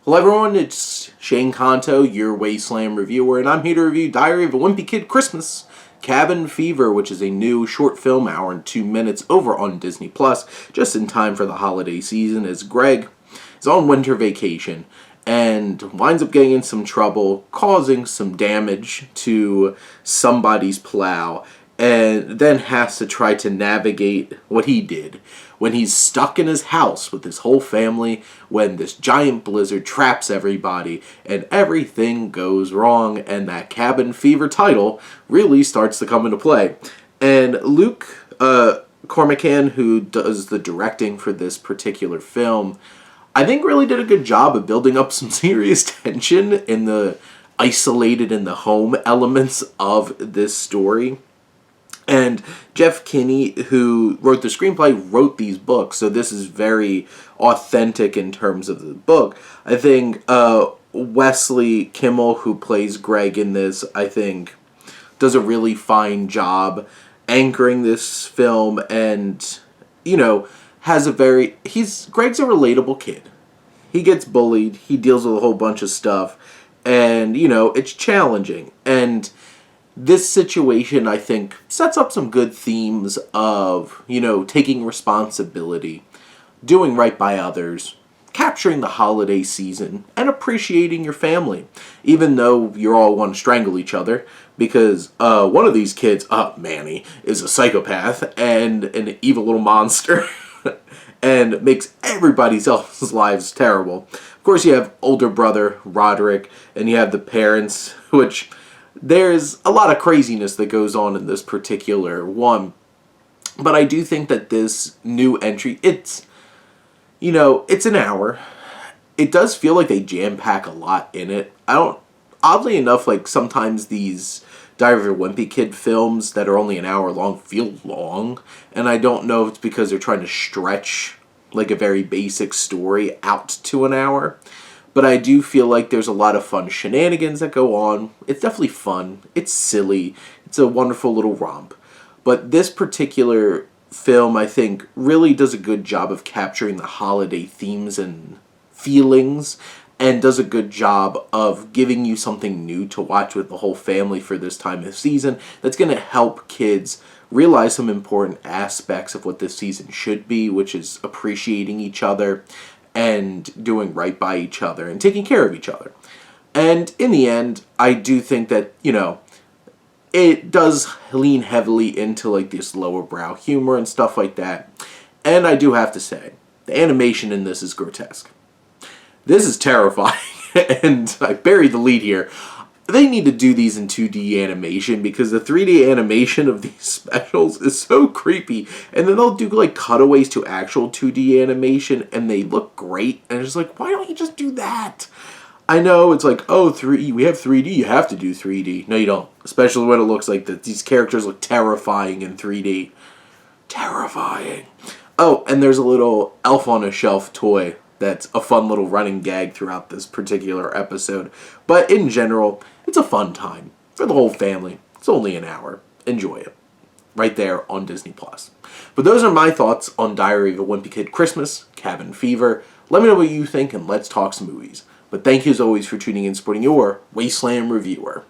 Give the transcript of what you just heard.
Hello everyone, it's Shane Kanto, your Wasteland reviewer, and I'm here to review Diary of a Wimpy Kid Christmas, Cabin Fever, which is a new short film, hour and 2 minutes, over on Disney+, just in time for the holiday season, as Greg is on winter vacation and winds up getting in some trouble, causing some damage to somebody's plow, and then has to try to navigate what he did when he's stuck in his house with his whole family when this giant blizzard traps everybody and everything goes wrong, and that Cabin Fever title really starts to come into play. And Luke Cormican, who does the directing for this particular film, I think really did a good job of building up some serious tension in the isolated in the home elements of this story. And Jeff Kinney, who wrote the screenplay, wrote these books, so this is very authentic in terms of the book. I think Wesley Kimmel, who plays Greg in this, I think does a really fine job anchoring this film, and, you know, Greg's a relatable kid. He gets bullied, he deals with a whole bunch of stuff, and, you know, it's challenging. And this situation, I think, sets up some good themes of, you know, taking responsibility, doing right by others, capturing the holiday season, and appreciating your family, even though you all want to strangle each other, because one of these kids, Manny, is a psychopath and an evil little monster and makes everybody else's lives terrible. Of course, you have older brother Roderick, and you have the parents, which there's a lot of craziness that goes on in this particular one. But I do think that this new entry, it's an hour. It does feel like they jam-pack a lot in it. Oddly enough, like, sometimes these Diary of a Wimpy Kid films that are only an hour long feel long. And I don't know if it's because they're trying to stretch, like, a very basic story out to an hour. But I do feel like there's a lot of fun shenanigans that go on. It's definitely fun. It's silly. It's a wonderful little romp. But this particular film, I think, really does a good job of capturing the holiday themes and feelings, and does a good job of giving you something new to watch with the whole family for this time of season that's going to help kids realize some important aspects of what this season should be, which is appreciating each other and doing right by each other and taking care of each other. And in the end, I do think that, you know, it does lean heavily into, like, this lower brow humor and stuff like that. And I do have to say, the animation in this is grotesque. This is terrifying, and I buried the lead here. They need to do these in 2D animation, because the 3D animation of these specials is so creepy. And then they'll do, like, cutaways to actual 2D animation, and they look great. And it's just like, why don't you just do that? I know, it's like, oh, we have 3D, you have to do 3D. No, you don't. Especially when it looks like that. These characters look terrifying in 3D. Terrifying. Oh, and there's a little Elf on a Shelf toy that's a fun little running gag throughout this particular episode. But in general, it's a fun time for the whole family. It's only an hour. Enjoy it. Right there on Disney+. But those are my thoughts on Diary of a Wimpy Kid Christmas, Cabin Fever. Let me know what you think, and let's talk some movies. But thank you as always for tuning in and supporting your Wasteland reviewer.